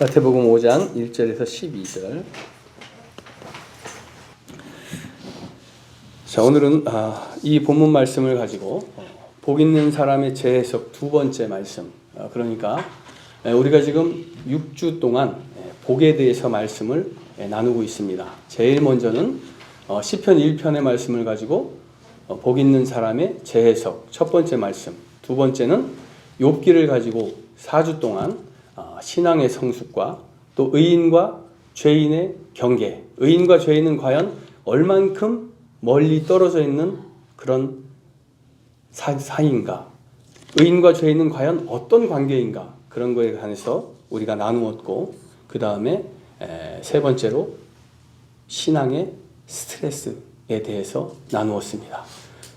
마태복음 5장 1절에서 12절. 자, 오늘은 이 본문 말씀을 가지고 복 있는 사람의 재해석 두 번째 말씀. 그러니까 우리가 지금 6주 동안 복에 대해서 말씀을 나누고 있습니다. 제일 먼저는 시편 1편의 말씀을 가지고 복 있는 사람의 재해석 첫 번째 말씀, 두 번째는 욥기를 가지고 4주 동안 신앙의 성숙과 또 의인과 죄인의 경계, 의인과 죄인은 과연 얼만큼 멀리 떨어져 있는 그런 사이인가, 의인과 죄인은 과연 어떤 관계인가, 그런 거에 관해서 우리가 나누었고, 그 다음에 세 번째로 신앙의 스트레스에 대해서 나누었습니다.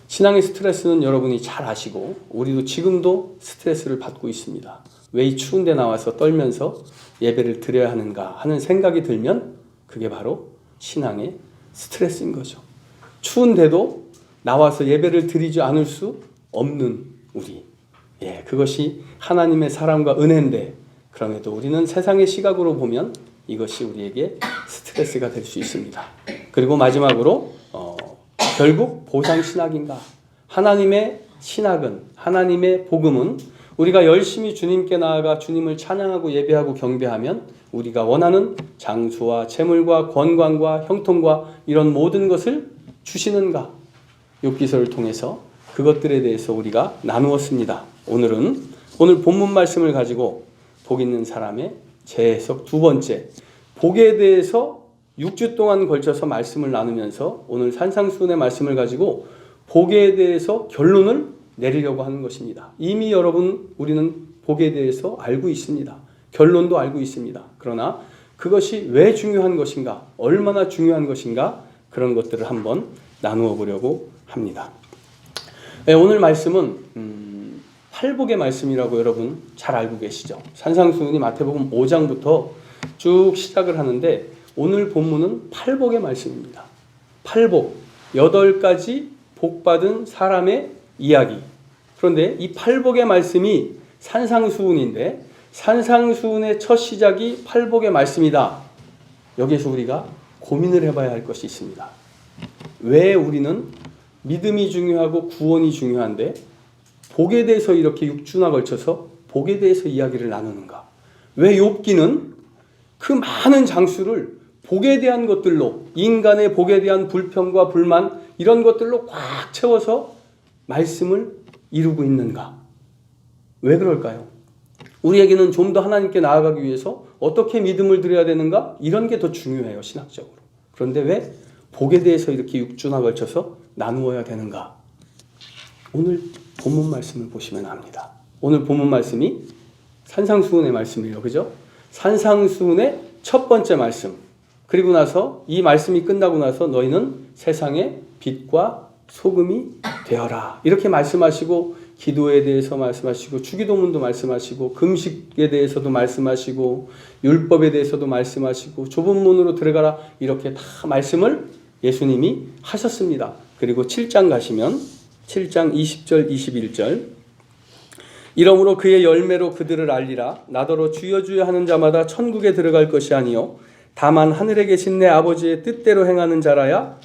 신앙의 스트레스는 여러분이 잘 아시고 우리도 지금도 스트레스를 받고 있습니다. 왜 이 추운 데 나와서 떨면서 예배를 드려야 하는가 하는 생각이 들면 그게 바로 신앙의 스트레스인 거죠. 추운데도 나와서 예배를 드리지 않을 수 없는 우리, 그것이 하나님의 사랑과 은혜인데, 그럼에도 우리는 세상의 시각으로 보면 이것이 우리에게 스트레스가 될 수 있습니다. 그리고 마지막으로 결국 보상신학인가? 하나님의 신학은, 하나님의 복음은 우리가 열심히 주님께 나아가 주님을 찬양하고 예배하고 경배하면 우리가 원하는 장수와 재물과 건강과 형통과 이런 모든 것을 주시는가? 욥기서를 통해서 그것들에 대해서 우리가 나누었습니다. 오늘 본문 말씀을 가지고 복 있는 사람의 재해석 두 번째, 복에 대해서 6주 동안 걸쳐서 말씀을 나누면서 오늘 산상수훈의 말씀을 가지고 복에 대해서 결론을 내리려고 하는 것입니다. 이미 우리는 복에 대해서 알고 있습니다. 결론도 알고 있습니다. 그러나 그것이 왜 중요한 것인가, 얼마나 중요한 것인가, 그런 것들을 한번 나누어 보려고 합니다. 오늘 말씀은 팔복의 말씀이라고 여러분 잘 알고 계시죠? 산상수훈이 마태복음 5장부터 쭉 시작을 하는데 오늘 본문은 팔복의 말씀입니다. 팔복, 8가지 복받은 사람의 이야기. 그런데 이 팔복의 말씀이 산상수훈인데 산상수훈의 첫 시작이 팔복의 말씀이다. 여기에서 우리가 고민을 해봐야 할 것이 있습니다. 왜 우리는 믿음이 중요하고 구원이 중요한데 복에 대해서 이렇게 6주나 걸쳐서 복에 대해서 이야기를 나누는가? 왜 욥기는 그 많은 장수를 복에 대한 것들로, 인간의 복에 대한 불평과 불만 이런 것들로 꽉 채워서 말씀을 이루고 있는가? 왜 그럴까요? 우리에게는 좀 더 하나님께 나아가기 위해서 어떻게 믿음을 드려야 되는가? 이런 게 더 중요해요, 신학적으로. 그런데 왜 복에 대해서 이렇게 6주나 걸쳐서 나누어야 되는가? 오늘 본문 말씀을 보시면 압니다. 오늘 본문 말씀이 산상수훈의 말씀이에요. 그죠? 산상수훈의 첫 번째 말씀. 그리고 나서 이 말씀이 끝나고 나서 너희는 세상의 빛과 소금이 되어라. 이렇게 말씀하시고 기도에 대해서 말씀하시고 주기도문도 말씀하시고 금식에 대해서도 말씀하시고 율법에 대해서도 말씀하시고 좁은 문으로 들어가라. 이렇게 다 말씀을 예수님이 하셨습니다. 그리고 7장 가시면 7장 20절 21절 이러므로 그의 열매로 그들을 알리라. 나더러 주여 주여 하는 자마다 천국에 들어갈 것이 아니요 다만 하늘에 계신 내 아버지의 뜻대로 행하는 자라야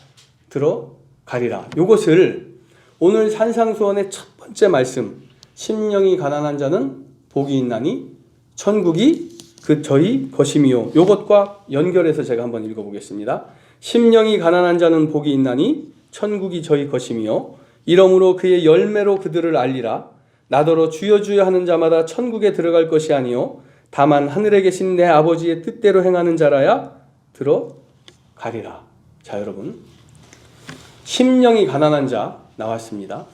들어가리라. 이것을 오늘 산상수훈의 첫 번째 말씀, 심령이 가난한 자는 복이 있나니 천국이 저희 것이미요. 이것과 연결해서 제가 한번 읽어보겠습니다. 심령이 가난한 자는 복이 있나니 천국이 저희 것이미요. 이러므로 그의 열매로 그들을 알리라. 나더러 주여 주여 하는 자마다 천국에 들어갈 것이 아니요 다만 하늘에 계신 내 아버지의 뜻대로 행하는 자라야 들어가리라. 자, 여러분, 심령이 가난한 자 나왔습니다.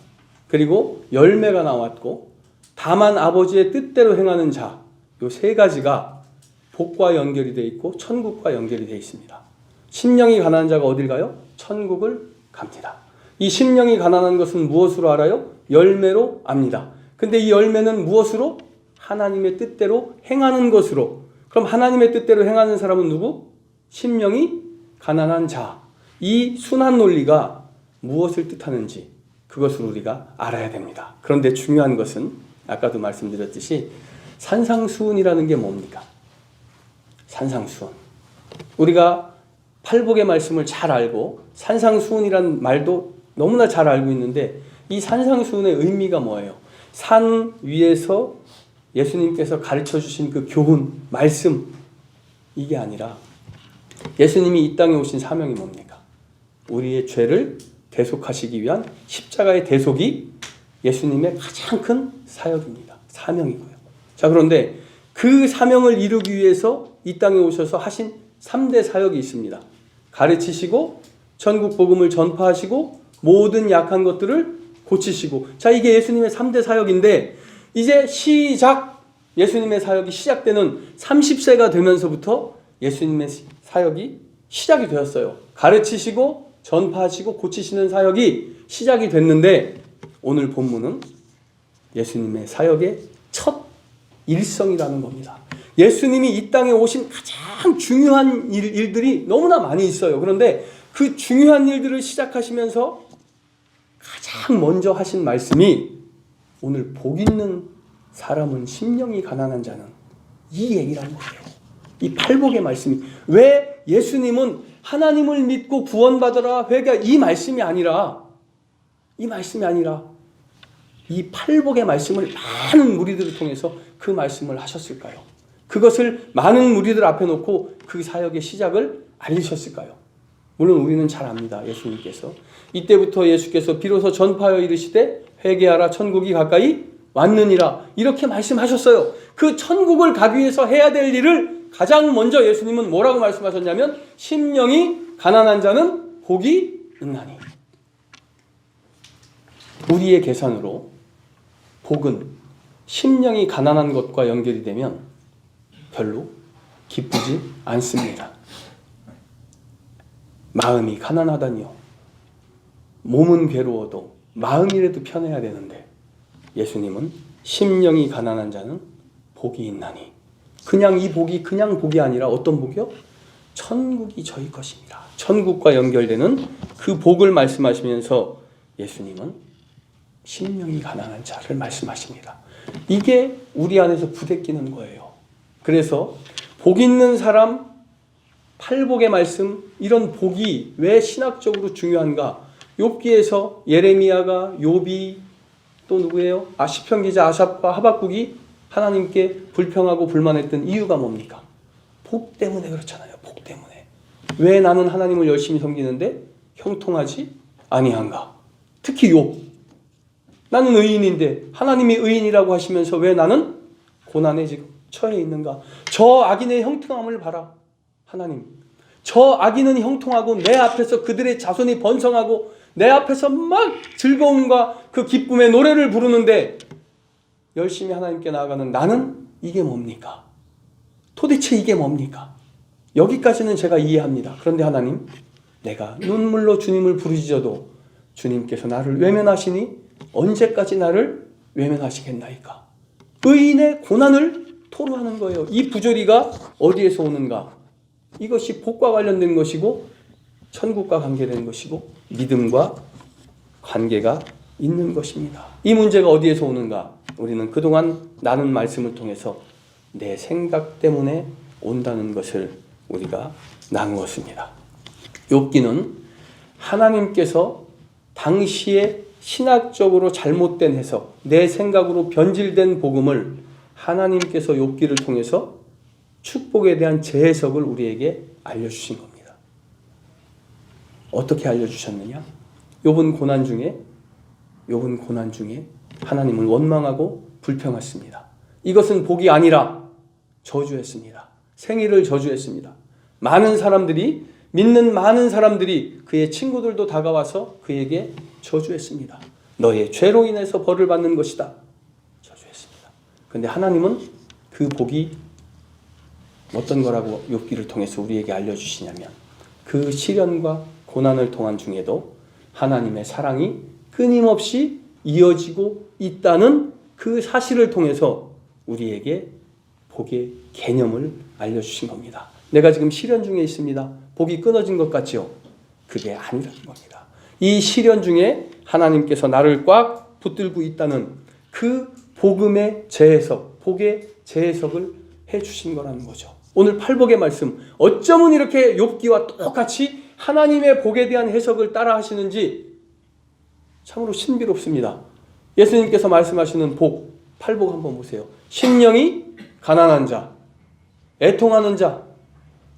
그리고 열매가 나왔고 다만 아버지의 뜻대로 행하는 자, 이 세 가지가 복과 연결이 되어 있고 천국과 연결이 되어 있습니다. 심령이 가난한 자가 어딜 가요? 천국을 갑니다. 이 심령이 가난한 것은 무엇으로 알아요? 열매로 압니다. 근데 이 열매는 무엇으로? 하나님의 뜻대로 행하는 것으로. 그럼 하나님의 뜻대로 행하는 사람은 누구? 심령이 가난한 자. 이 순환 논리가 무엇을 뜻하는지 그것을 우리가 알아야 됩니다. 그런데 중요한 것은 아까도 말씀드렸듯이 산상수훈이라는 게 뭡니까? 산상수훈. 우리가 팔복의 말씀을 잘 알고 산상수훈이란 말도 너무나 잘 알고 있는데 이 산상수훈의 의미가 뭐예요? 산 위에서 예수님께서 가르쳐 주신 그 교훈, 말씀, 이게 아니라 예수님이 이 땅에 오신 사명이 뭡니까? 우리의 죄를 대속하시기 위한 십자가의 대속이 예수님의 가장 큰 사역입니다. 사명이고요. 자, 그런데 그 사명을 이루기 위해서 이 땅에 오셔서 하신 3대 사역이 있습니다. 가르치시고 천국 복음을 전파하시고 모든 약한 것들을 고치시고. 자, 이게 예수님의 3대 사역인데 이제 시작, 예수님의 사역이 시작되는 30세가 되면서부터 예수님의 사역이 시작이 되었어요. 가르치시고 전파하시고 고치시는 사역이 시작이 됐는데 오늘 본문은 예수님의 사역의 첫 일성이라는 겁니다. 예수님이 이 땅에 오신 가장 중요한 일들이 너무나 많이 있어요. 그런데 그 중요한 일들을 시작하시면서 가장 먼저 하신 말씀이 오늘 복 있는 사람은 심령이 가난한 자는, 이 얘기라는 거예요. 이 팔복의 말씀이. 왜 예수님은 하나님을 믿고 구원받아라 회개, 이 말씀이 아니라 이 팔복의 말씀을 많은 무리들을 통해서 그 말씀을 하셨을까요? 그것을 많은 무리들 앞에 놓고 그 사역의 시작을 알리셨을까요? 물론 우리는 잘 압니다. 예수님께서 이때부터 예수께서 비로소 전파하여 이르시되 회개하라 천국이 가까이 왔느니라, 이렇게 말씀하셨어요. 그 천국을 가기 위해서 해야 될 일을 가장 먼저 예수님은 뭐라고 말씀하셨냐면 심령이 가난한 자는 복이 있나니. 우리의 계산으로 복은 심령이 가난한 것과 연결이 되면 별로 기쁘지 않습니다. 마음이 가난하다니요. 몸은 괴로워도 마음이라도 편해야 되는데 예수님은 심령이 가난한 자는 복이 있나니. 그냥 이 복이 그냥 복이 아니라 어떤 복이요? 천국이 저희 것입니다. 천국과 연결되는 그 복을 말씀하시면서 예수님은 심령이 가난한 자를 말씀하십니다. 이게 우리 안에서 부대끼는 거예요. 그래서 복 있는 사람, 팔복의 말씀, 이런 복이 왜 신학적으로 중요한가? 욥기에서 예레미야가, 욥이, 또 누구예요? 시편 기자 아삽과 하박국이 하나님께 불평하고 불만했던 이유가 뭡니까? 복 때문에 그렇잖아요. 복 때문에. 왜 나는 하나님을 열심히 섬기는데 형통하지 아니한가? 특히 욥. 나는 의인인데 하나님이 의인이라고 하시면서 왜 나는 고난에 지금 처해 있는가? 저 악인의 형통함을 봐라. 하나님. 저 악인은 형통하고 내 앞에서 그들의 자손이 번성하고 내 앞에서 막 즐거움과 그 기쁨의 노래를 부르는데 열심히 하나님께 나아가는 나는 이게 뭡니까? 도대체 이게 뭡니까? 여기까지는 제가 이해합니다. 그런데 하나님, 내가 눈물로 주님을 부르짖어도 주님께서 나를 외면하시니 언제까지 나를 외면하시겠나이까? 의인의 고난을 토로하는 거예요. 이 부조리가 어디에서 오는가? 이것이 복과 관련된 것이고 천국과 관계된 것이고 믿음과 관계가 있는 것입니다. 이 문제가 어디에서 오는가? 우리는 그동안 나눈 말씀을 통해서 내 생각 때문에 온다는 것을 우리가 나누었습니다. 욥기는 하나님께서 당시에 신학적으로 잘못된 해석, 내 생각으로 변질된 복음을 하나님께서 욥기를 통해서 축복에 대한 재해석을 우리에게 알려주신 겁니다. 어떻게 알려주셨느냐? 욥은 고난 중에 하나님을 원망하고 불평했습니다. 이것은 복이 아니라 저주했습니다. 생일을 저주했습니다. 믿는 많은 사람들이 그의 친구들도 다가와서 그에게 저주했습니다. 너의 죄로 인해서 벌을 받는 것이다. 저주했습니다. 그런데 하나님은 그 복이 어떤 거라고 욥기를 통해서 우리에게 알려주시냐면 그 시련과 고난을 통한 중에도 하나님의 사랑이 끊임없이 이어지고 있다는 그 사실을 통해서 우리에게 복의 개념을 알려주신 겁니다. 내가 지금 시련 중에 있습니다. 복이 끊어진 것 같지요? 그게 아니라는 겁니다. 이 시련 중에 하나님께서 나를 꽉 붙들고 있다는 그 복음의 재해석, 복의 재해석을 해주신 거라는 거죠. 오늘 팔복의 말씀 어쩌면 이렇게 욥기와 똑같이 하나님의 복에 대한 해석을 따라 하시는지 참으로 신비롭습니다. 예수님께서 말씀하시는 복, 팔복 한번 보세요. 심령이 가난한 자, 애통하는 자,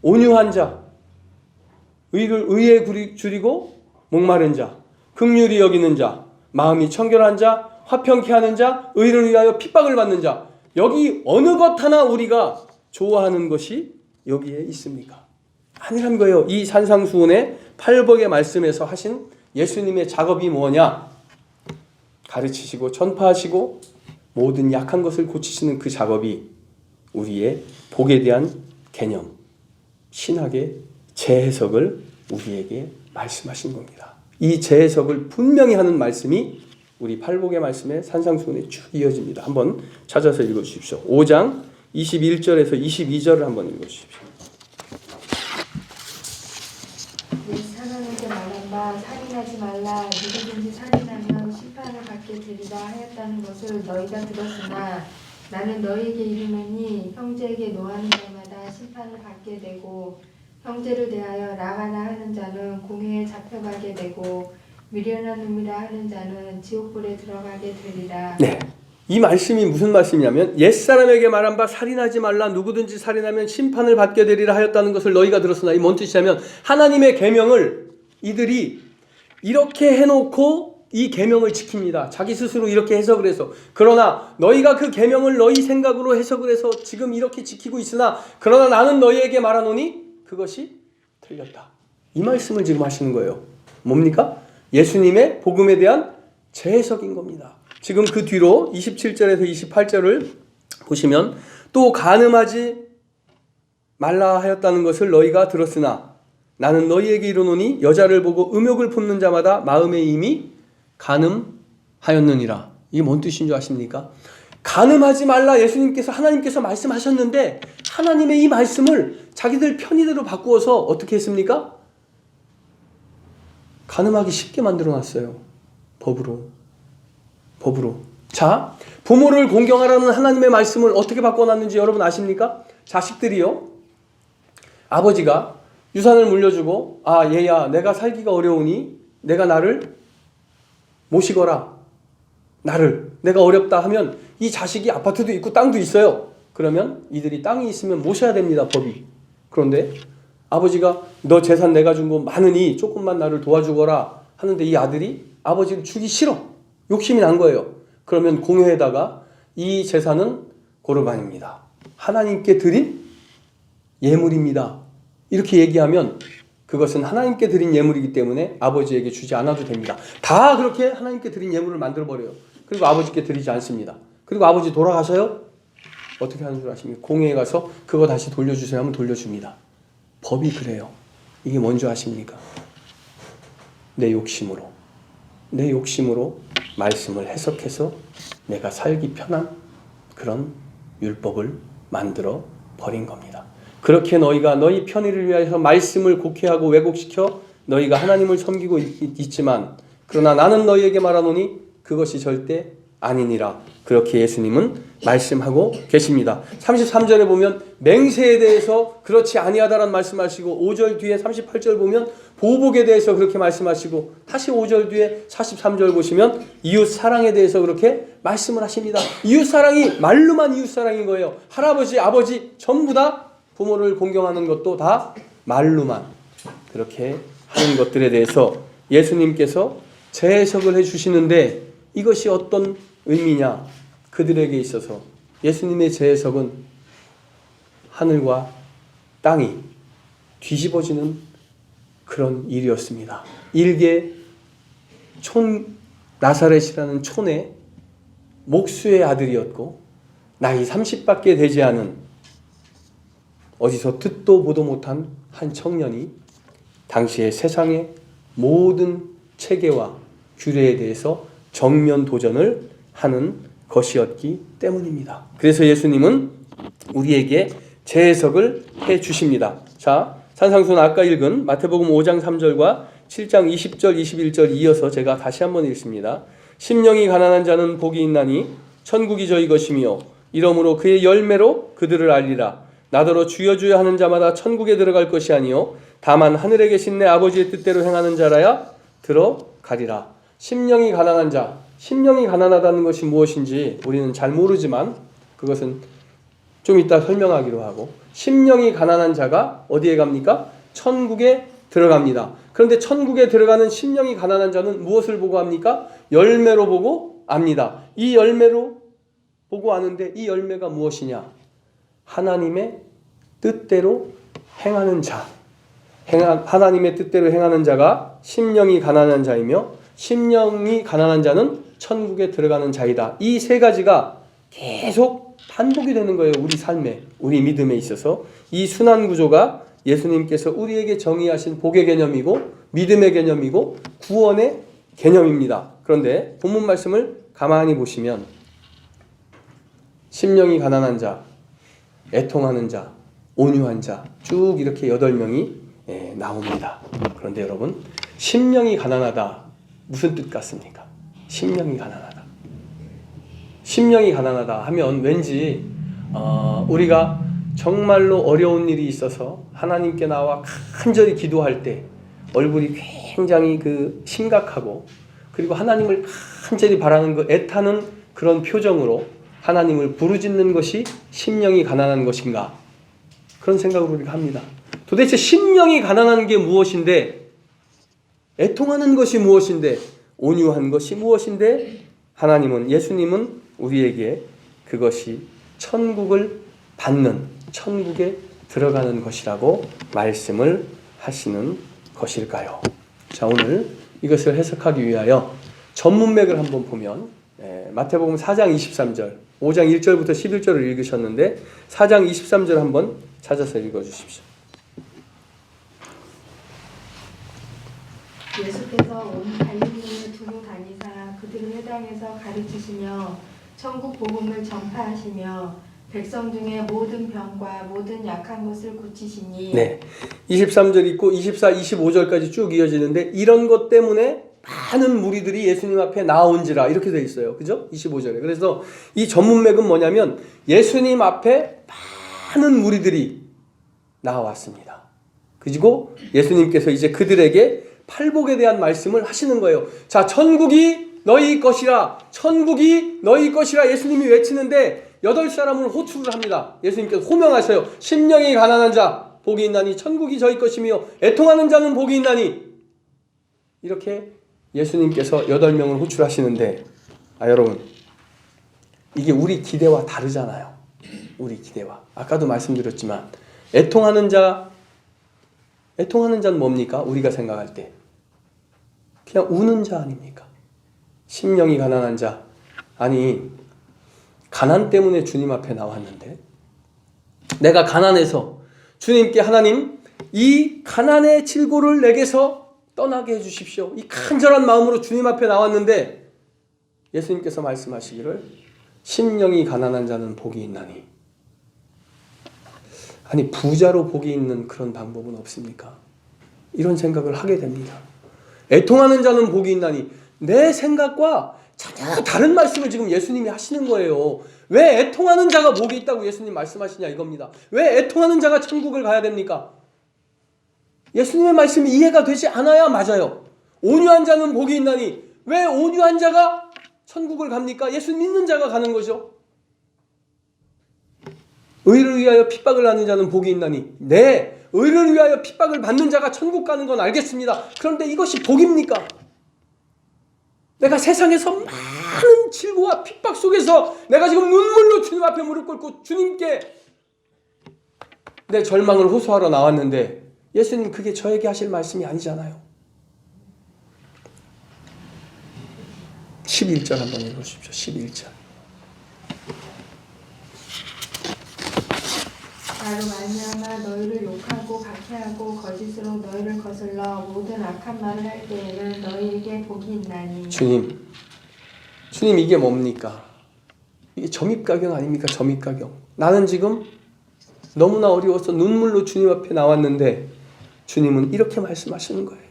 온유한 자, 의에 줄이고 목마른 자, 긍휼히 여기는 자, 마음이 청결한 자, 화평케 하는 자, 의를 위하여 핍박을 받는 자. 여기 어느 것 하나 우리가 좋아하는 것이 여기에 있습니까? 아니란 거예요. 이 산상수훈의 팔복의 말씀에서 하신 예수님의 작업이 뭐냐? 가르치시고 전파하시고 모든 약한 것을 고치시는 그 작업이 우리의 복에 대한 개념, 신학의 재해석을 우리에게 말씀하신 겁니다. 이 재해석을 분명히 하는 말씀이 우리 팔복의 말씀에 산상수훈에 쭉 이어집니다. 한번 찾아서 읽어주십시오. 5장 21절에서 22절을 한번 읽어주십시오. 사람에게 말한 바 살인하지 말라. 누구든지 살인하면 심판을 받게 되리라 하였다는 것을 너희가 들었으나 나는 너희에게 이르노니 형제에게 노하는 자마다 심판을 받게 되고 형제를 대하여 라가나 하는 자는 공회에 잡혀가게 되고 미련한 놈이라 하는 자는 지옥불에 들어가게 되리라. 네, 이 말씀이 무슨 말씀이냐면 옛사람에게 말한 바 살인하지 말라. 누구든지 살인하면 심판을 받게 되리라 하였다는 것을 너희가 들었으나, 이 뭔 뜻이냐면 하나님의 계명을 이들이 이렇게 해놓고 이 계명을 지킵니다. 자기 스스로 이렇게 해석을 해서. 그러나 너희가 그 계명을 너희 생각으로 해석을 해서 지금 이렇게 지키고 있으나 그러나 나는 너희에게 말하노니 그것이 틀렸다. 이 말씀을 지금 하시는 거예요. 뭡니까? 예수님의 복음에 대한 재해석인 겁니다. 지금 그 뒤로 27절에서 28절을 보시면 또 간음하지 말라 하였다는 것을 너희가 들었으나 나는 너희에게 이르노니 여자를 보고 음욕을 품는 자마다 마음에 이미 간음하였느니라. 이게 뭔 뜻인 줄 아십니까? 간음하지 말라 예수님께서 하나님께서 말씀하셨는데 하나님의 이 말씀을 자기들 편의대로 바꾸어서 어떻게 했습니까? 간음하기 쉽게 만들어놨어요. 법으로. 자, 부모를 공경하라는 하나님의 말씀을 어떻게 바꿔놨는지 여러분 아십니까? 자식들이요, 아버지가 유산을 물려주고 아 얘야 내가 살기가 어려우니 내가 나를 모시거라. 내가 어렵다 하면 이 자식이 아파트도 있고 땅도 있어요. 그러면 이들이 땅이 있으면 모셔야 됩니다. 법이. 그런데 아버지가 너 재산 내가 준 거 많으니 조금만 나를 도와주거라 하는데 이 아들이 아버지를 주기 싫어. 욕심이 난 거예요. 그러면 공회에다가 이 재산은 고르반입니다. 하나님께 드린 예물입니다. 이렇게 얘기하면 그것은 하나님께 드린 예물이기 때문에 아버지에게 주지 않아도 됩니다. 다 그렇게 하나님께 드린 예물을 만들어버려요. 그리고 아버지께 드리지 않습니다. 그리고 아버지 돌아가서요, 어떻게 하는 줄 아십니까? 공회에 가서 그거 다시 돌려주세요 하면 돌려줍니다. 법이 그래요. 이게 뭔지 아십니까? 내 욕심으로 말씀을 해석해서 내가 살기 편한 그런 율법을 만들어 버린 겁니다. 그렇게 너희가 너희 편의를 위하여 말씀을 곡해하고 왜곡시켜 너희가 하나님을 섬기고 있지만 그러나 나는 너희에게 말하노니 그것이 절대 아니니라. 그렇게 예수님은 말씀하고 계십니다. 33절에 보면 맹세에 대해서 그렇지 아니하다라는 말씀하시고 5절 뒤에 38절 보면 보복에 대해서 그렇게 말씀하시고 다시 5절 뒤에 43절 보시면 이웃 사랑에 대해서 그렇게 말씀을 하십니다. 이웃 사랑이 말로만 이웃 사랑인 거예요. 할아버지, 아버지 전부 다 부모를 공경하는 것도 다 말로만 그렇게 하는 것들에 대해서 예수님께서 재해석을 해주시는데 이것이 어떤 의미냐? 그들에게 있어서 예수님의 재해석은 하늘과 땅이 뒤집어지는 그런 일이었습니다. 일개 촌 나사렛이라는 촌의 목수의 아들이었고 나이 30밖에 되지 않은 어디서 듣도 보도 못한 한 청년이 당시의 세상의 모든 체계와 규례에 대해서 정면 도전을 하는 것이었기 때문입니다. 그래서 예수님은 우리에게 재해석을 해 주십니다. 자, 산상수훈 아까 읽은 마태복음 5장 3절과 7장 20절 21절 이어서 제가 다시 한번 읽습니다. 심령이 가난한 자는 복이 있나니 천국이 저희 것이며 이러므로 그의 열매로 그들을 알리라. 나더러 주여 주여 하는 자마다 천국에 들어갈 것이 아니요 다만 하늘에 계신 내 아버지의 뜻대로 행하는 자라야 들어가리라. 심령이 가난한 자, 심령이 가난하다는 것이 무엇인지 우리는 잘 모르지만 그것은 좀 이따 설명하기로 하고, 심령이 가난한 자가 어디에 갑니까? 천국에 들어갑니다. 그런데 천국에 들어가는 심령이 가난한 자는 무엇을 보고 합니까? 열매로 보고 압니다. 이 열매로 보고 아는데 이 열매가 무엇이냐? 하나님의 뜻대로 행하는 자. 하나님의 뜻대로 행하는 자가 심령이 가난한 자이며 심령이 가난한 자는 천국에 들어가는 자이다. 이 세 가지가 계속 반복이 되는 거예요. 우리 삶에, 우리 믿음에 있어서. 이 순환 구조가 예수님께서 우리에게 정의하신 복의 개념이고 믿음의 개념이고 구원의 개념입니다. 그런데 본문 말씀을 가만히 보시면 심령이 가난한 자, 애통하는 자, 온유한 자 쭉 이렇게 8명이 나옵니다. 그런데 여러분, 심령이 가난하다 무슨 뜻 같습니까? 심령이 가난하다. 심령이 가난하다 하면 왠지 우리가 정말로 어려운 일이 있어서 하나님께 나와 간절히 기도할 때 얼굴이 굉장히 심각하고, 그리고 하나님을 간절히 바라는 애타는 그런 표정으로 하나님을 부르짖는 것이 심령이 가난한 것인가? 그런 생각을 우리가 합니다. 도대체 심령이 가난한 게 무엇인데, 애통하는 것이 무엇인데, 온유한 것이 무엇인데, 하나님은, 예수님은 우리에게 그것이 천국을 받는, 천국에 들어가는 것이라고 말씀을 하시는 것일까요? 자, 오늘 이것을 해석하기 위하여 전문맥을 한번 보면 마태복음 4장 23절, 5장 1절부터 11절을 읽으셨는데 4장 23절 한번 찾아서 읽어주십시오. 예수께서 온 갈릴리를 두루 다니사 그들을 회당에서 가르치시며 천국 복음을 전파하시며 백성 중에 모든 병과 모든 약한 것을 고치시니. 네, 23절 있고 24, 25절까지 쭉 이어지는데 이런 것 때문에 많은 무리들이 예수님 앞에 나온지라 이렇게 돼 있어요. 그죠? 25절에. 그래서 이 전문맥은 뭐냐면 예수님 앞에 많은 무리들이 나왔습니다. 그리고 예수님께서 이제 그들에게 팔복에 대한 말씀을 하시는 거예요. 자, 천국이 너희 것이라, 천국이 너희 것이라 예수님이 외치는데 8사람을 호출을 합니다. 예수님께서 호명하셔요. 심령이 가난한 자 복이 있나니 천국이 저희 것이며 애통하는 자는 복이 있나니. 이렇게 예수님께서 8명을 호출하시는데 여러분, 이게 우리 기대와 다르잖아요. 우리 기대와. 아까도 말씀드렸지만 애통하는 자는 뭡니까? 우리가 생각할 때 그냥 우는 자 아닙니까? 심령이 가난한 자. 아니, 가난 때문에 주님 앞에 나왔는데 내가 가난해서 주님께 하나님, 이 가난의 질고를 내게서 떠나게 해주십시오. 이 간절한 마음으로 주님 앞에 나왔는데 예수님께서 말씀하시기를 심령이 가난한 자는 복이 있나니. 아니, 부자로 복이 있는 그런 방법은 없습니까? 이런 생각을 하게 됩니다. 애통하는 자는 복이 있나니. 내 생각과 전혀 다른 말씀을 지금 예수님이 하시는 거예요. 왜 애통하는 자가 복이 있다고 예수님 말씀하시냐 이겁니다. 왜 애통하는 자가 천국을 가야 됩니까? 예수님의 말씀이 이해가 되지 않아야 맞아요. 온유한 자는 복이 있나니. 왜 온유한 자가 천국을 갑니까? 예수 믿는 자가 가는 거죠. 의를 위하여 핍박을 받는 자는 복이 있나니. 네, 의를 위하여 핍박을 받는 자가 천국 가는 건 알겠습니다. 그런데 이것이 복입니까? 내가 세상에서 많은 질고와 핍박 속에서 내가 지금 눈물로 주님 앞에 무릎 꿇고 주님께 내 절망을 호소하러 나왔는데 예수님, 그게 저에게 하실 말씀이 아니잖아요. 11절 한번 읽어주십시오. 11절. 나로 말미암아 너희를 욕하고 박해하고 거짓으로 너희를 거슬러 모든 악한 말을 할 때에는 너희에게 복이 있나니. 주님 이게 뭡니까? 이게 점입가경 아닙니까? 점입가경. 나는 지금 너무나 어려워서 눈물로 주님 앞에 나왔는데 주님은 이렇게 말씀하시는 거예요.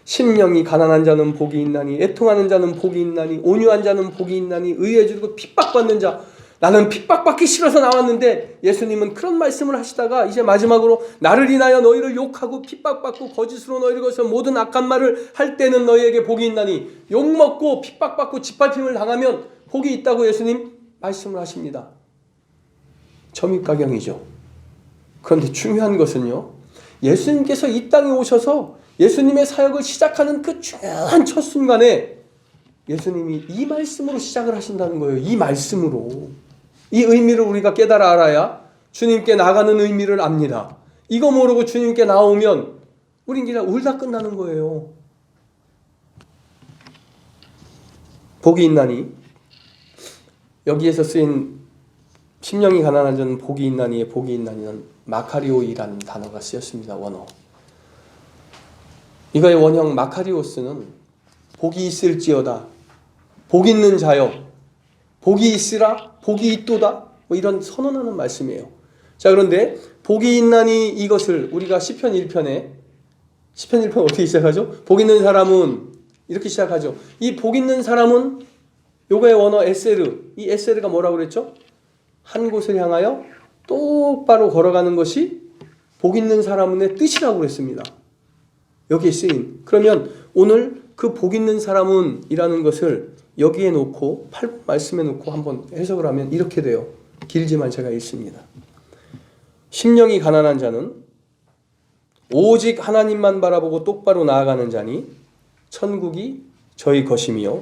심령이 가난한 자는 복이 있나니, 애통하는 자는 복이 있나니, 온유한 자는 복이 있나니, 의에 주고 핍박받는 자. 나는 핍박받기 싫어서 나왔는데 예수님은 그런 말씀을 하시다가 이제 마지막으로 나를 인하여 너희를 욕하고 핍박받고 거짓으로 너희를 거서 모든 악한 말을 할 때는 너희에게 복이 있나니 욕먹고 핍박받고 짓밟힘을 당하면 복이 있다고 예수님 말씀을 하십니다. 점입가경이죠. 그런데 중요한 것은요, 예수님께서 이 땅에 오셔서 예수님의 사역을 시작하는 그 중요한 첫 순간에 예수님이 이 말씀으로 시작을 하신다는 거예요. 이 말씀으로. 이 의미를 우리가 깨달아 알아야 주님께 나가는 의미를 압니다. 이거 모르고 주님께 나오면 우린 그냥 울다 끝나는 거예요. 복이 있나니, 여기에서 쓰인 심령이 가난한 자는 복이 있나니의 복이 있나니는 마카리오이라는 단어가 쓰였습니다. 원어. 이거의 원형 마카리오스는 복이 있을지어다, 복 있는 자여, 복이 있으라, 복이 있도다, 뭐 이런 선언하는 말씀이에요. 자, 그런데 복이 있나니 이것을 우리가 시편 1편에 어떻게 시작하죠? 복 있는 사람은 이렇게 시작하죠. 이 복 있는 사람은 요거의 원어 에세르, 이 에세르가 뭐라고 그랬죠? 한 곳을 향하여 똑바로 걸어가는 것이 복 있는 사람의 뜻이라고 그랬습니다. 여기에 쓰인. 그러면 오늘 그 복 있는 사람은 이라는 것을 여기에 놓고 말씀에 놓고 한번 해석을 하면 이렇게 돼요. 길지만 제가 읽습니다. 심령이 가난한 자는 오직 하나님만 바라보고 똑바로 나아가는 자니 천국이 저희 것이며,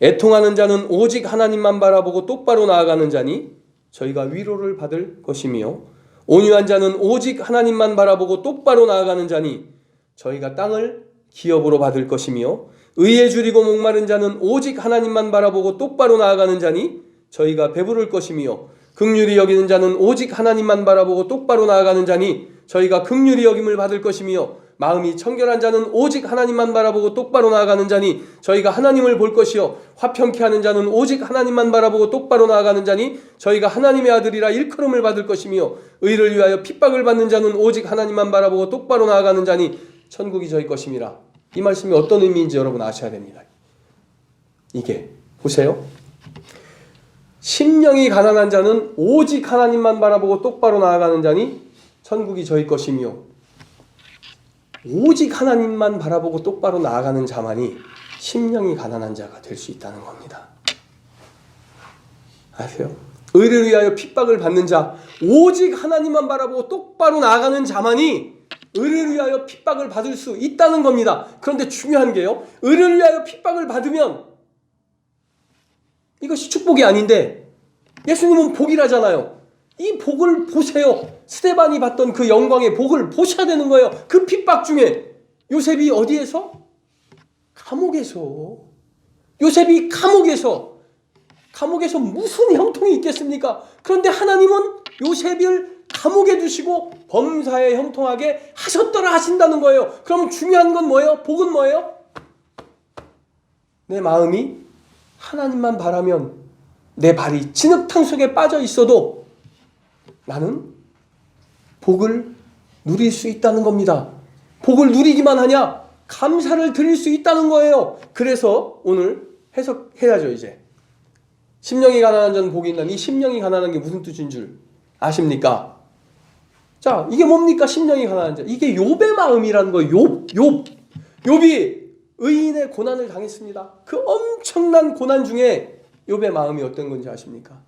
애통하는 자는 오직 하나님만 바라보고 똑바로 나아가는 자니 저희가 위로를 받을 것이며, 온유한 자는 오직 하나님만 바라보고 똑바로 나아가는 자니 저희가 땅을 기업으로 받을 것이며, 의에 줄이고 목마른 자는 오직 하나님만 바라보고 똑바로 나아가는 자니 저희가 배부를 것이며, 긍휼히 여기는 자는 오직 하나님만 바라보고 똑바로 나아가는 자니 저희가 긍휼히 여김을 받을 것이며, 마음이 청결한 자는 오직 하나님만 바라보고 똑바로 나아가는 자니 저희가 하나님을 볼 것이요, 화평케 하는 자는 오직 하나님만 바라보고 똑바로 나아가는 자니 저희가 하나님의 아들이라 일컬음을 받을 것이며, 의를 위하여 핍박을 받는 자는 오직 하나님만 바라보고 똑바로 나아가는 자니 천국이 저희 것임이라. 이 말씀이 어떤 의미인지 여러분 아셔야 됩니다. 이게 보세요. 심령이 가난한 자는 오직 하나님만 바라보고 똑바로 나아가는 자니 천국이 저희 것이며, 오직 하나님만 바라보고 똑바로 나아가는 자만이 심령이 가난한 자가 될 수 있다는 겁니다. 아세요? 의를 위하여 핍박을 받는 자, 오직 하나님만 바라보고 똑바로 나아가는 자만이 의를 위하여 핍박을 받을 수 있다는 겁니다. 그런데 중요한 게요, 의를 위하여 핍박을 받으면 이것이 축복이 아닌데 예수님은 복이라잖아요. 이 복을 보세요. 스데반이 받던 그 영광의 복을 보셔야 되는 거예요. 그 핍박 중에 요셉이 어디에서? 감옥에서. 요셉이 감옥에서 무슨 형통이 있겠습니까? 그런데 하나님은 요셉을 감옥에 두시고 범사에 형통하게 하셨더라 하신다는 거예요. 그럼 중요한 건 뭐예요? 복은 뭐예요? 내 마음이 하나님만 바라면 내 발이 진흙탕 속에 빠져 있어도 나는 복을 누릴 수 있다는 겁니다. 복을 누리기만 하냐? 감사를 드릴 수 있다는 거예요. 그래서 오늘 해석해야죠. 이제 심령이 가난한 자는 복이 있나니, 이 심령이 가난한 게 무슨 뜻인 줄 아십니까? 자, 이게 뭡니까? 심령이 가난한 자. 이게 욥의 마음이라는 거예요. 욥이 의인의 고난을 당했습니다. 그 엄청난 고난 중에 욥의 마음이 어떤 건지 아십니까?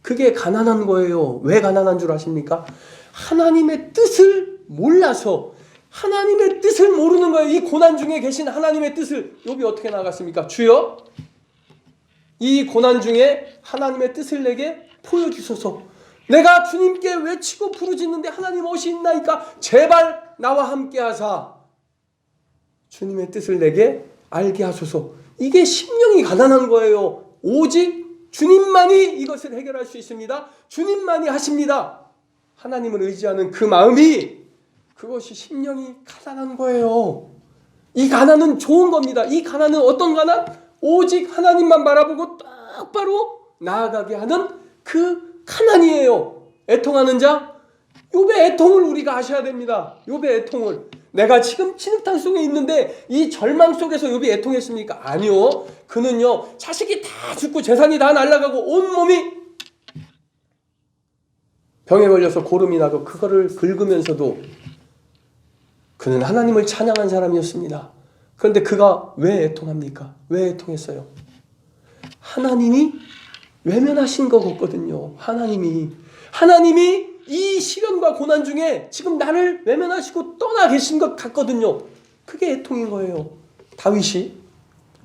그게 가난한 거예요. 왜 가난한 줄 아십니까? 하나님의 뜻을 몰라서, 하나님의 뜻을 모르는 거예요. 이 고난 중에 계신 하나님의 뜻을. 욥이 어떻게 나갔습니까? 주여, 이 고난 중에 하나님의 뜻을 내게 보여주소서. 내가 주님께 외치고 부르짖는데 하나님 옷이 있나이까? 제발 나와 함께 하사 주님의 뜻을 내게 알게 하소서. 이게 심령이 가난한 거예요. 오직 주님만이 이것을 해결할 수 있습니다. 주님만이 하십니다. 하나님을 의지하는 그 마음이, 그것이 심령이 가난한 거예요. 이 가난은 좋은 겁니다. 이 가난은 어떤 가난? 오직 하나님만 바라보고 똑바로 나아가게 하는 그 가난이에요. 애통하는 자, 욥의 애통을 우리가 아셔야 됩니다. 욥의 애통을. 내가 지금 진흙탕 속에 있는데 이 절망 속에서 욥이 애통했습니까? 아니요. 그는요, 자식이 다 죽고 재산이 다 날아가고 온몸이 병에 걸려서 고름이 나고 그거를 긁으면서도 그는 하나님을 찬양한 사람이었습니다. 그런데 그가 왜 애통합니까? 왜 애통했어요? 하나님이 외면하신 것 같거든요. 하나님이 이 시련과 고난 중에 지금 나를 외면하시고 떠나 계신 것 같거든요. 그게 애통인 거예요. 다윗이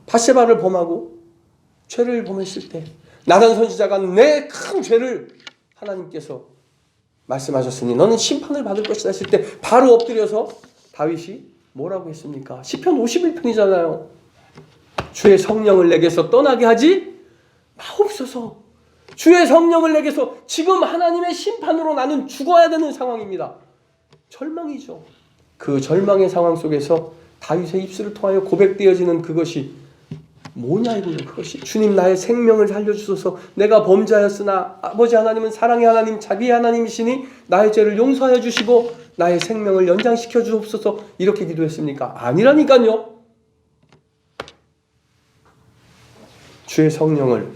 밧세바를 범하고 죄를 범했을 때 나단 선지자가 내 큰 죄를 하나님께서 말씀하셨으니 너는 심판을 받을 것이다 했을 때 바로 엎드려서 다윗이 뭐라고 했습니까? 시편 51편이잖아요. 주의 성령을 내게서 떠나게 하지 마옵소서. 주의 성령을 내게서 지금 하나님의 심판으로 나는 죽어야 되는 상황입니다. 절망이죠. 그 절망의 상황 속에서 다윗의 입술을 통하여 고백되어지는 그것이 뭐냐고요. 그것이 주님 나의 생명을 살려주소서. 내가 범죄하였으나 아버지 하나님은 사랑의 하나님 자비의 하나님이시니 나의 죄를 용서하여 주시고 나의 생명을 연장시켜 주옵소서. 이렇게 기도했습니까? 아니라니까요. 주의 성령을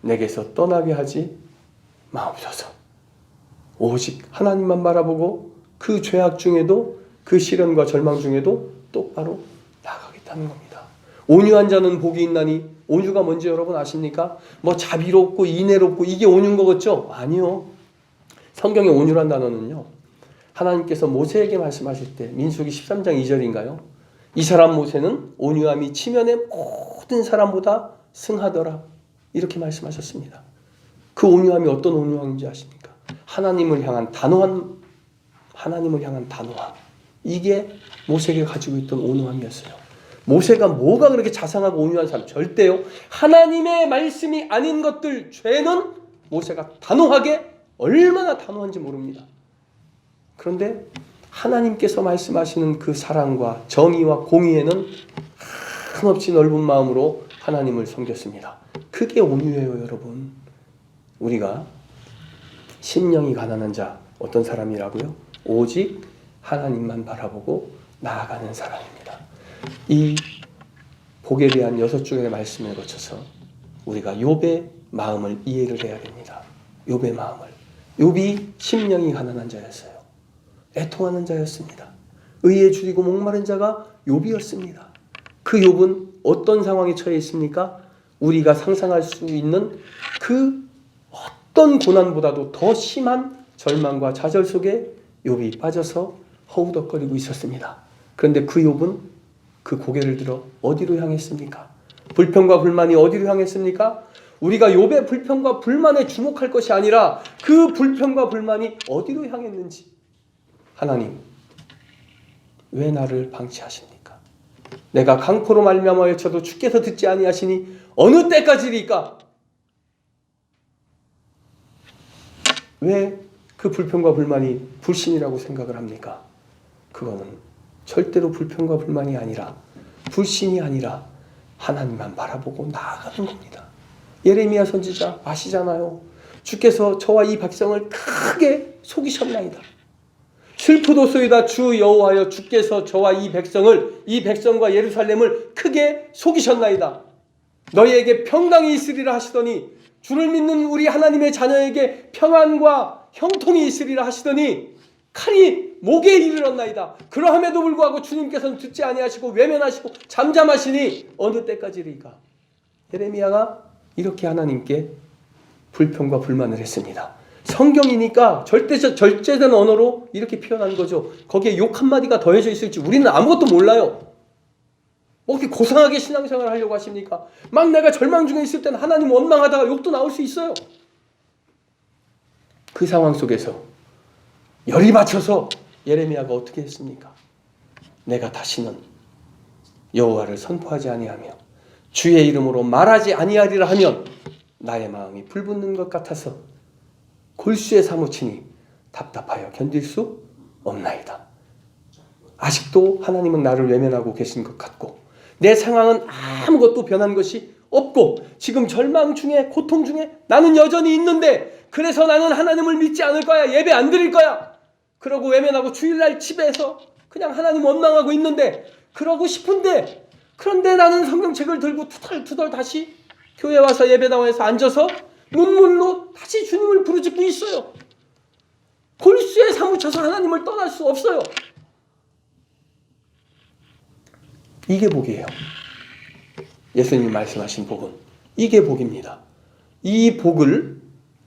내게서 떠나게 하지 마옵소서. 오직 하나님만 바라보고 그 죄악 중에도 그 시련과 절망 중에도 똑바로 나아가겠다는 겁니다. 온유한 자는 복이 있나니 온유가 뭔지 여러분 아십니까? 뭐 자비롭고 인애롭고 이게 온유인 거 같죠? 아니요. 성경의 온유란 단어는요. 하나님께서 모세에게 말씀하실 때 민수기 13장 2절인가요? 이 사람 모세는 온유함이 치면의 모든 사람보다 승하더라. 이렇게 말씀하셨습니다. 그 온유함이 어떤 온유함인지 아십니까? 하나님을 향한 단호함. 이게 모세에게 가지고 있던 온유함이었어요. 모세가 뭐가 그렇게 자상하고 온유한 사람? 절대요. 하나님의 말씀이 아닌 것들, 죄는 모세가 단호하게 얼마나 단호한지 모릅니다. 그런데 하나님께서 말씀하시는 그 사랑과 정의와 공의에는 한없이 넓은 마음으로 하나님을 섬겼습니다. 그게 온유예요, 여러분. 우리가 심령이 가난한 자, 어떤 사람이라고요? 오직 하나님만 바라보고 나아가는 사람입니다. 이 복에 대한 6주의 말씀을 거쳐서 우리가 욥의 마음을 이해를 해야 됩니다. 욥의 마음을. 욥이 심령이 가난한 자였어요. 애통하는 자였습니다. 의에 줄이고 목마른 자가 욥이었습니다. 그 욥은 어떤 상황에 처해 있습니까? 우리가 상상할 수 있는 그 어떤 고난보다도 더 심한 절망과 좌절 속에 욥이 빠져서 허우덕거리고 있었습니다. 그런데 그 욥은 그 고개를 들어 어디로 향했습니까? 불평과 불만이 어디로 향했습니까? 우리가 욥의 불평과 불만에 주목할 것이 아니라 그 불평과 불만이 어디로 향했는지. 하나님, 왜 나를 방치하십니까? 내가 강포로 말미암아 외쳐도 주께서 듣지 아니하시니 어느 때까지리까? 왜 그 불평과 불만이 불신이라고 생각을 합니까? 그거는 절대로 불평과 불만이 아니라 불신이 아니라 하나님만 바라보고 나아가는 겁니다. 예레미야 선지자 아시잖아요. 주께서 저와 이 백성을 크게 속이셨나이다. 슬프도소이다 주 여호와여 주께서 저와 이 백성을 이 백성과 예루살렘을 크게 속이셨나이다. 너희에게 평강이 있으리라 하시더니 주를 믿는 우리 하나님의 자녀에게 평안과 형통이 있으리라 하시더니 칼이 목에 이르렀나이다. 그러함에도 불구하고 주님께서는 듣지 아니하시고 외면하시고 잠잠하시니 어느 때까지리까? 예레미야가 이렇게 하나님께 불평과 불만을 했습니다. 성경이니까 절제된 언어로 이렇게 표현한 거죠. 거기에 욕 한마디가 더해져 있을지 우리는 아무것도 몰라요. 뭐 그렇게 고상하게 신앙생활을 하려고 하십니까? 막 내가 절망 중에 있을 때는 하나님 원망하다가 욕도 나올 수 있어요. 그 상황 속에서 열이 받쳐서 예레미야가 어떻게 했습니까? 내가 다시는 여호와를 선포하지 아니하며 주의 이름으로 말하지 아니하리라 하면 나의 마음이 불붙는 것 같아서 골수에 사무치니 답답하여 견딜 수 없나이다. 아직도 하나님은 나를 외면하고 계신 것 같고 내 상황은 아무것도 변한 것이 없고 지금 절망 중에 고통 중에 나는 여전히 있는데 그래서 나는 하나님을 믿지 않을 거야. 예배 안 드릴 거야. 그러고 외면하고 주일날 집에서 그냥 하나님 원망하고 있는데 그러고 싶은데 그런데 나는 성경책을 들고 투덜투덜 다시 교회 와서 예배당에서 앉아서 눈물로 다시 주님을 부르짖고 있어요. 골수에 사무쳐서 하나님을 떠날 수 없어요. 이게 복이에요. 예수님이 말씀하신 복은 이게 복입니다. 이 복을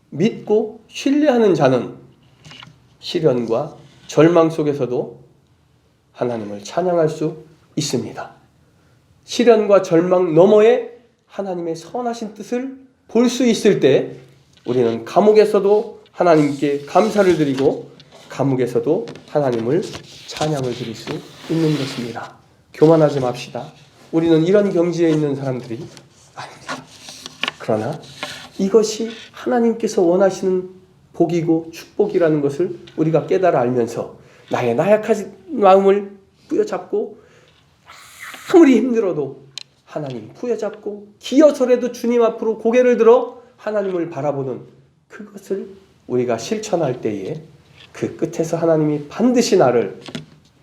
믿고 신뢰하는 자는 시련과 절망 속에서도 하나님을 찬양할 수 있습니다. 시련과 절망 너머에 하나님의 선하신 뜻을 볼 수 있을 때 우리는 감옥에서도 하나님께 감사를 드리고 감옥에서도 하나님을 찬양을 드릴 수 있는 것입니다. 교만하지 맙시다. 우리는 이런 경지에 있는 사람들이 아닙니다. 그러나 이것이 하나님께서 원하시는 복이고 축복이라는 것을 우리가 깨달아 알면서 나의 나약한 마음을 부여잡고 아무리 힘들어도 하나님 부여잡고 기어서라도 주님 앞으로 고개를 들어 하나님을 바라보는 그것을 우리가 실천할 때에 그 끝에서 하나님이 반드시 나를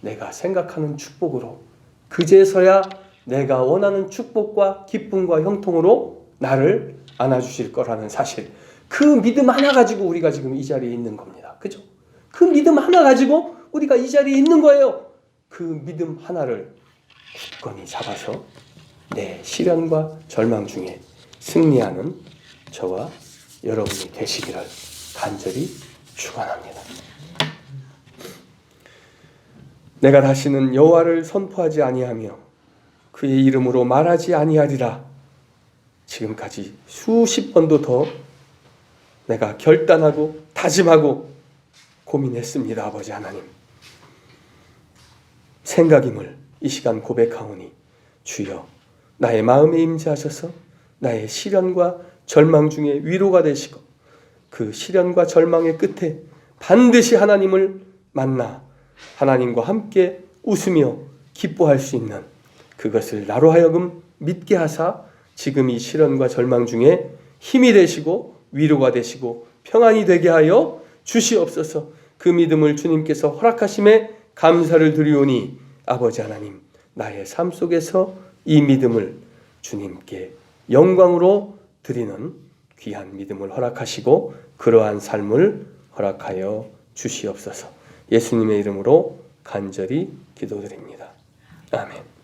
내가 생각하는 축복으로 그제서야 내가 원하는 축복과 기쁨과 형통으로 나를 안아주실 거라는 사실, 그 믿음 하나 가지고 우리가 지금 이 자리에 있는 겁니다. 그죠? 그 믿음 하나 가지고 우리가 이 자리에 있는 거예요. 그 믿음 하나를 굳건히 잡아서 내 시련과 절망 중에 승리하는 저와 여러분이 되시기를 간절히 축원합니다. 내가 다시는 여호와를 선포하지 아니하며 그의 이름으로 말하지 아니하리라. 지금까지 수십 번도 더 내가 결단하고 다짐하고 고민했습니다. 아버지 하나님, 생각임을 이 시간 고백하오니 주여 나의 마음에 임재하셔서 나의 시련과 절망 중에 위로가 되시고 그 시련과 절망의 끝에 반드시 하나님을 만나 하나님과 함께 웃으며 기뻐할 수 있는 그것을 나로 하여금 믿게 하사 지금 이 시련과 절망 중에 힘이 되시고 위로가 되시고 평안이 되게 하여 주시옵소서. 그 믿음을 주님께서 허락하심에 감사를 드리오니 아버지 하나님, 나의 삶 속에서 이 믿음을 주님께 영광으로 드리는 귀한 믿음을 허락하시고 그러한 삶을 허락하여 주시옵소서. 예수님의 이름으로 간절히 기도드립니다. 아멘.